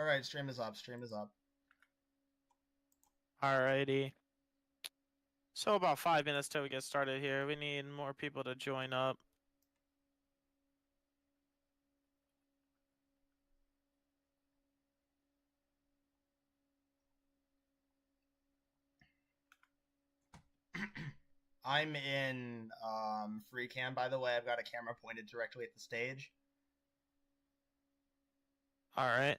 Alright, stream is up. Stream is up. Alrighty. So about 5 minutes till we get started here. We need more people to join up. I'm in free cam, by the way. I've got a camera pointed directly at the stage. Alright.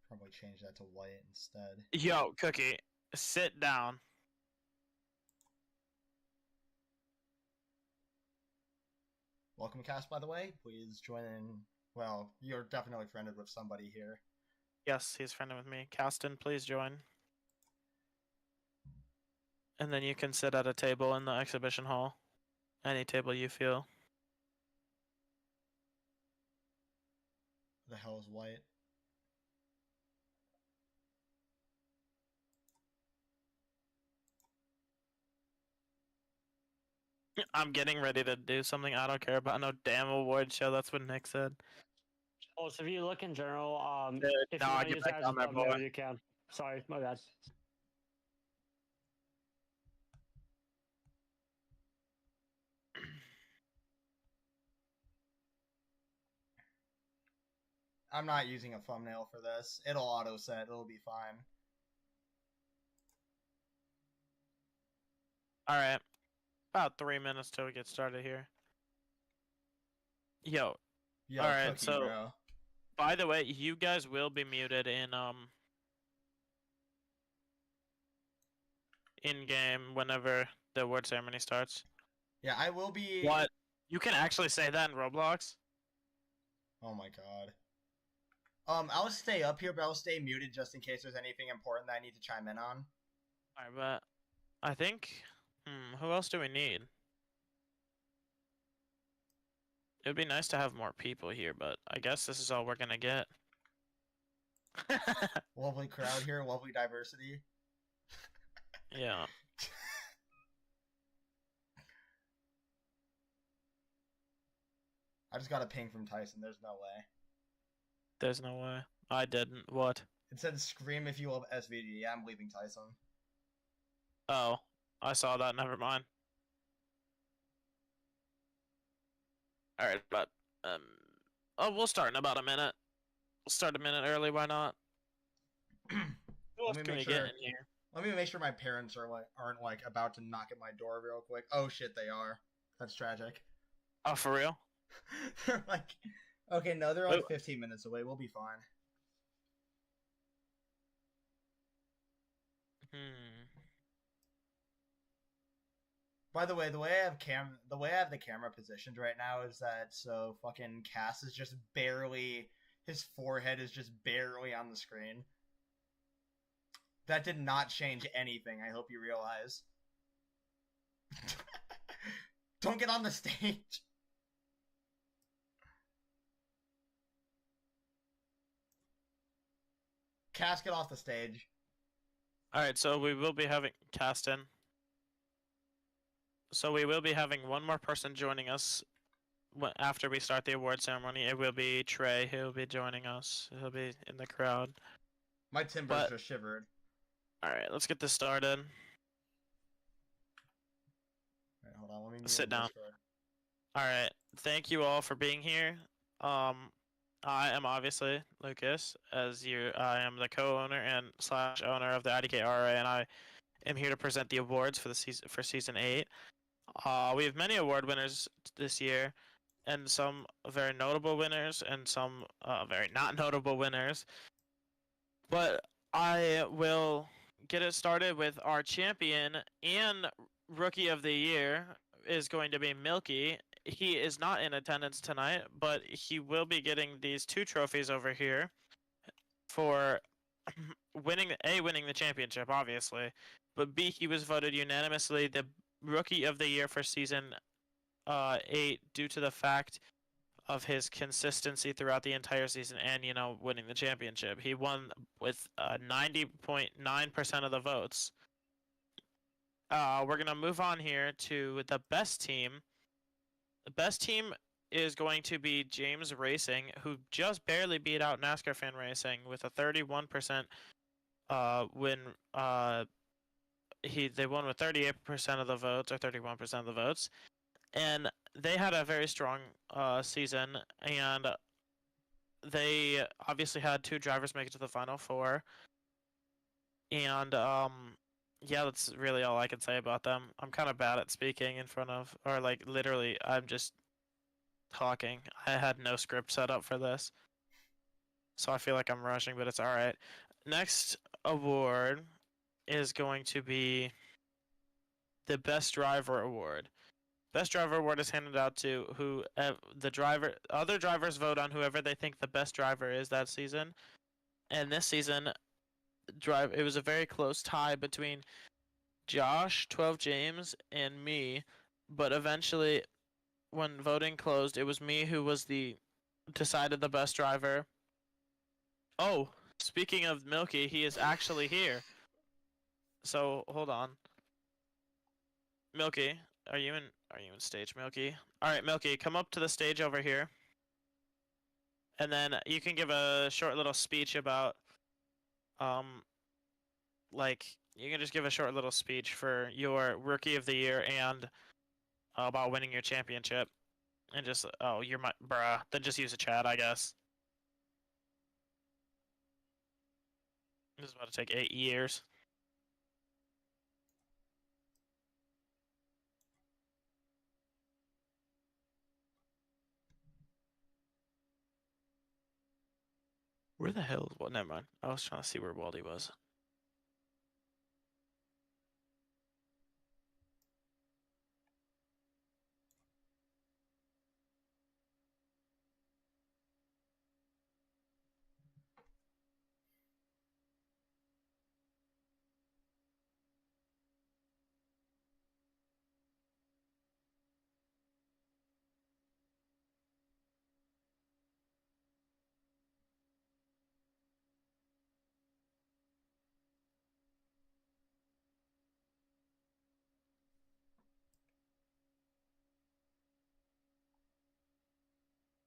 Probably change that to white instead. Yo, Cookie, sit down. Welcome, cast, by the way. Please join in. Well, you're definitely friended with somebody here. Yes, he's friendly with me. Caston, please join. And then you can sit at a table in the exhibition hall. Any table you feel. The hell is white? I'm getting ready to do something. I don't care about no damn award show. That's what Nick said. Oh, so if you look in general, Dude, if no, you I want to get use back that as a on that thumbnail, board. you can. Sorry, my bad. I'm not using a thumbnail for this. It'll auto set. It'll be fine. Alright. About 3 minutes till we get started here. Yo. Yo, Alright, Cookie, so bro. by the way, you guys will be muted in game whenever the award ceremony starts. Yeah, I will be. What? You can actually say that in Roblox? Oh my god. I'll stay up here, but I'll stay muted just in case there's anything important that I need to chime in on. Alright, but I think who else do we need? It would be nice to have more people here, but I guess this is all we're gonna get. Lovely crowd here, lovely diversity. Yeah. I just got a ping from Tyson. There's no way. There's no way. I didn't. What? It said scream if you love SVG. Yeah, I'm leaving Tyson. Oh, I saw that. Never mind. Alright, but oh, we'll start in about a minute. We'll start a minute early. Why not? Who else Let me can we make get sure. in here? Let me make sure my parents aren't like about to knock at my door real quick. Oh shit, they are. That's tragic. Oh, for real? They're like, okay, no, they're like 15 minutes away. We'll be fine. By the way, the way I have the camera positioned right now is that so fucking Cass is just barely, his forehead is just barely on the screen. That did not change anything. I hope you realize. Don't get on the stage. Cass, get off the stage. Alright, so we will be having Caston. So we will be having one more person joining us after we start the award ceremony. It will be Trey. He'll be joining us. He'll be in the crowd. My timbers just shivered. Alright, let's get this started. Alright, hold on. Let me sit down. Alright, thank you all for being here. I am obviously Lucas, I am the co-owner and / owner of the IDK RA, and I am here to present the awards for season 8. We have many award winners this year, and some very notable winners, and some very not notable winners. But I will get it started with our champion and Rookie of the Year is going to be Milky. He is not in attendance tonight, but he will be getting these 2 trophies over here for winning the championship, obviously, but B, he was voted unanimously the Rookie of the Year for season 8 due to the fact of his consistency throughout the entire season and, winning the championship. He won with 90.9% of the votes. we're gonna move on here to the best team. The best team is going to be James Racing, who just barely beat out NASCAR Fan Racing with a 31% win. They won with 38% of the votes, or 31% of the votes, and they had a very strong season, and they obviously had 2 drivers make it to the final 4, and yeah, that's really all I can say about them. I'm kind of bad at speaking in front of, or like literally, I'm just talking. I had no script set up for this, so I feel like I'm rushing, but it's all right. Next award is going to be the Best Driver Award. Best Driver Award is handed out to who the driver. Other drivers vote on whoever they think the best driver is that season, and this season, it was a very close tie between Josh, 12 James, and me, but eventually, when voting closed, it was me who was decided the best driver. Oh, speaking of Milky, he is actually here. So hold on. Milky, are you in stage, Milky? Alright, Milky, come up to the stage over here. And then you can give a short little speech about like you can just give a short little speech for your rookie of the year and about winning your championship. And just you're my bruh. Then just use a chat, I guess. This is about to take 8 years. Where the hell? Well, never mind. I was trying to see where Waldy was.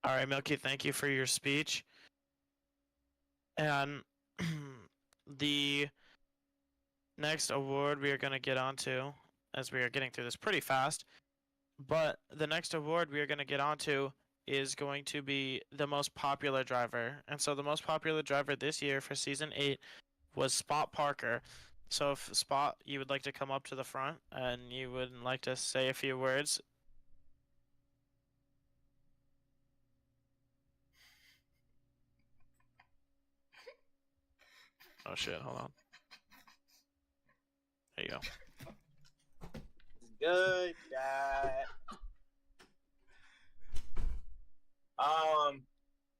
All right, Milky, thank you for your speech. And the next award we are going to get onto, as we are getting through this pretty fast, but the next award we are going to get onto is going to be the most popular driver. And so the most popular driver this year for Season 8 was Spot Parker. So if Spot, you would like to come up to the front and you would like to say a few words. Oh shit, hold on. There you go. Good, guy.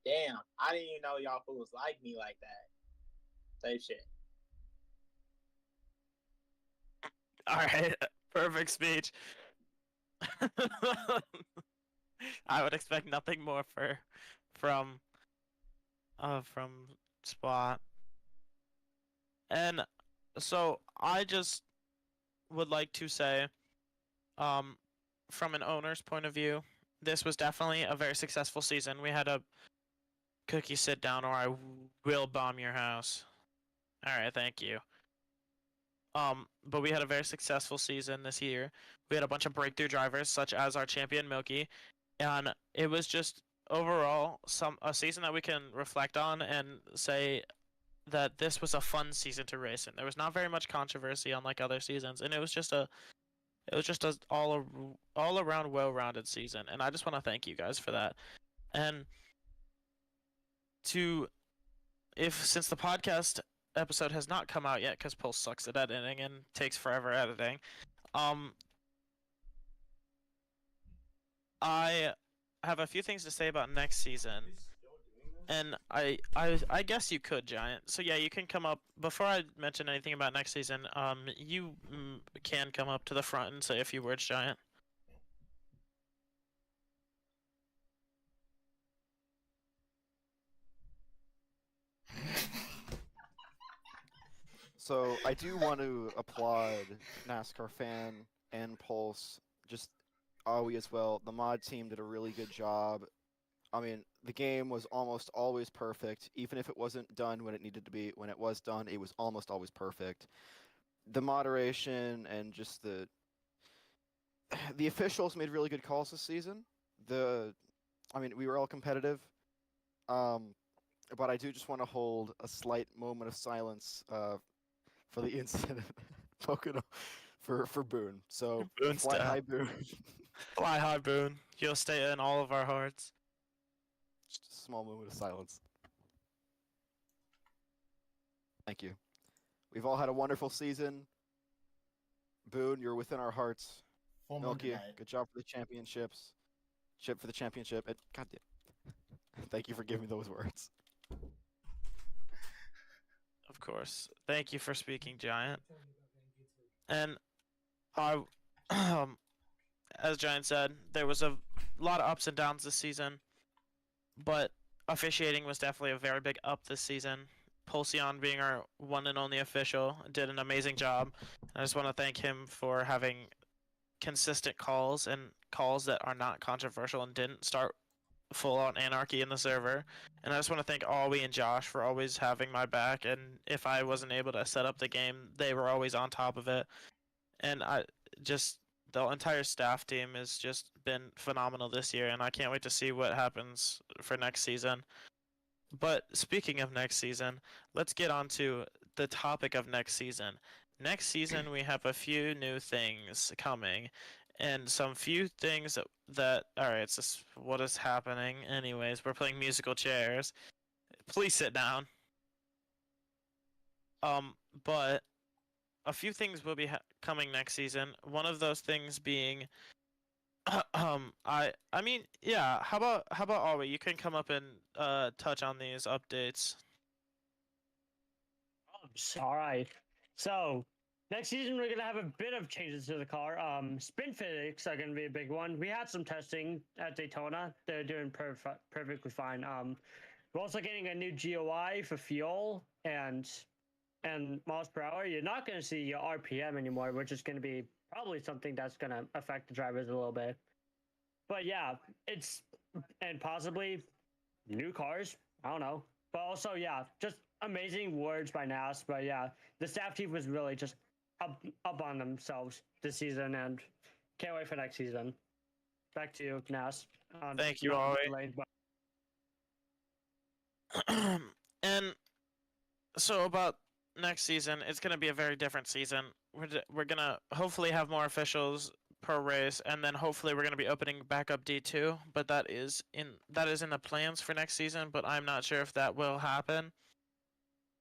Damn, I didn't even know y'all fools like me like that. Same shit. All right, perfect speech. I would expect nothing more from Spot. And so I just would like to say, from an owner's point of view, this was definitely a very successful season. We had a cookie sit down or I will bomb your house. Alright, thank you. But we had a very successful season this year. We had a bunch of breakthrough drivers, such as our champion Milky, and it was just overall a season that we can reflect on and say that this was a fun season to race in. There was not very much controversy unlike other seasons, and it was just a all around well-rounded season, and I just want to thank you guys for that. And since the podcast episode has not come out yet because Pulse sucks at editing and takes forever editing, I have a few things to say about next season. And I guess you could, Giant. So yeah, you can come up. Before I mention anything about next season, you can come up to the front and say a few words, Giant. So I do want to applaud NASCAR Fan and Pulse, just Aoi as well. The mod team did a really good job. I mean, the game was almost always perfect, even if it wasn't done when it needed to be. When it was done, it was almost always perfect. The moderation and just the officials made really good calls this season. I mean, we were all competitive. But I do just want to hold a slight moment of silence for the incident Pocono for Boone. So Boone's fly dead. high Boone. Fly high, Boone. You'll stay in all of our hearts. Just a small moment of silence. Thank you. We've all had a wonderful season. Boone, you're within our hearts. Full moon Milky, tonight. good job for the championships. Chip for the championship. Goddamn. Thank you for giving me those words. Of course. Thank you for speaking, Giant. And I, as Giant said, there was a lot of ups and downs this season, but officiating was definitely a very big up this season. Pulsion, being our one and only official, did an amazing job. I just want to thank him for having consistent calls and calls that are not controversial and didn't start full-on anarchy in the server. And I just want to thank Ollie and Josh for always having my back, and if I wasn't able to set up the game, they were always on top of it. And the entire staff team has just been phenomenal this year, and I can't wait to see what happens for next season. But speaking of next season, let's get on to the topic of next season. Next season, we have a few new things coming, and some few things that alright, it's just what is happening. Anyways, we're playing musical chairs. Please sit down. But a few things will be coming next season. One of those things being, I mean, yeah. How about Ollie? You can come up and touch on these updates. All right. So next season we're gonna have a bit of changes to the car. Spin physics are gonna be a big one. We had some testing at Daytona. They're doing perfectly fine. We're also getting a new GOI for fuel and miles per hour. You're not gonna see your RPM anymore, which is gonna be probably something that's gonna affect the drivers a little bit. But yeah, and possibly new cars. I don't know. But also, yeah, just amazing words by Nas. But yeah, the staff team was really just up on themselves this season, and can't wait for next season. Back to you, Nas. Thank you, not Ollie. delayed, but- And so about next season, it's gonna be a very different season. We're gonna hopefully have more officials per race, and then hopefully we're gonna be opening back up D2. But that is in the plans for next season. But I'm not sure if that will happen.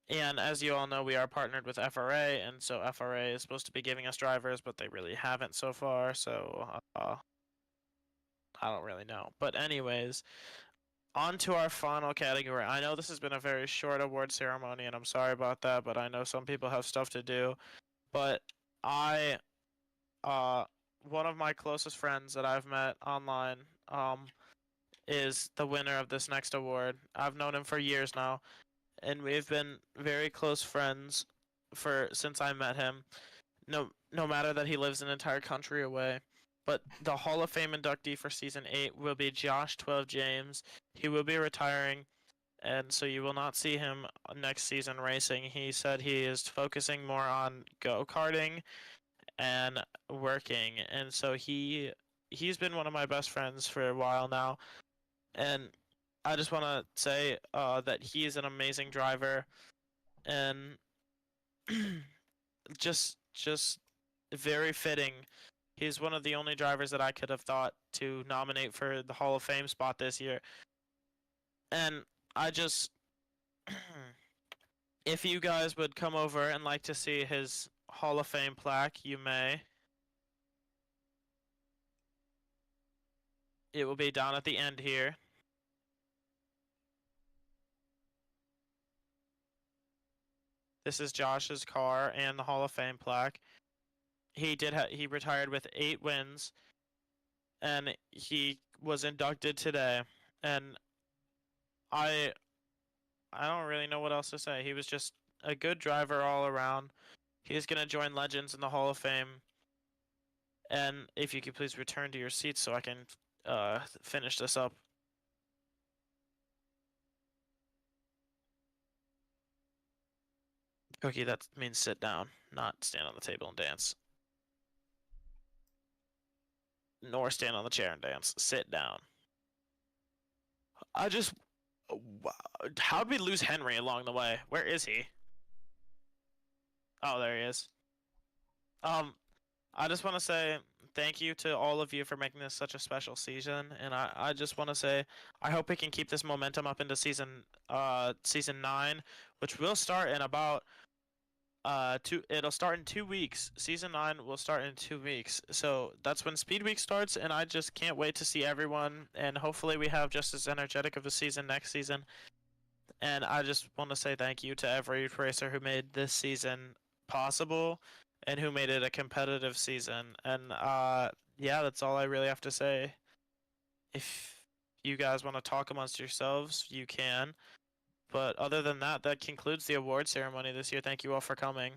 And as you all know, we are partnered with FRA, and so FRA is supposed to be giving us drivers, but they really haven't so far. So I don't really know. But anyways, on to our final category. I know this has been a very short award ceremony, and I'm sorry about that, but I know some people have stuff to do. But one of my closest friends that I've met online, is the winner of this next award. I've known him for years now, and we've been very close friends since I met him. No matter that he lives an entire country away. But the Hall of Fame inductee for Season 8 will be Josh 12 James. He will be retiring, and so you will not see him next season racing. He said he is focusing more on go-karting and working, and so he's been one of my best friends for a while now. And I just want to say that he is an amazing driver, and just very fitting. He's one of the only drivers that I could have thought to nominate for the Hall of Fame spot this year. And I just, if you guys would come over and like to see his Hall of Fame plaque, you may. It will be down at the end here. This is Josh's car and the Hall of Fame plaque. He retired with 8 wins, and he was inducted today. And I don't really know what else to say. He was just a good driver all around. He's gonna join Legends in the Hall of Fame. And if you could please return to your seats so I can finish this up. Cookie, that means sit down, not stand on the table and dance. Nor stand on the chair and dance. Sit down. I just... How'd we lose Henry along the way? Where is he? Oh, there he is. I just want to say thank you to all of you for making this such a special season, and I just want to say I hope we can keep this momentum up into season 9, which will start in about it'll start in 2 weeks. Season 9 will start in 2 weeks. So that's when Speed Week starts, and I just can't wait to see everyone, and hopefully we have just as energetic of a season next season. And I just want to say thank you to every racer who made this season possible and who made it a competitive season. And yeah, that's all I really have to say. If you guys want to talk amongst yourselves, you can. But other than that, that concludes the award ceremony this year. Thank you all for coming.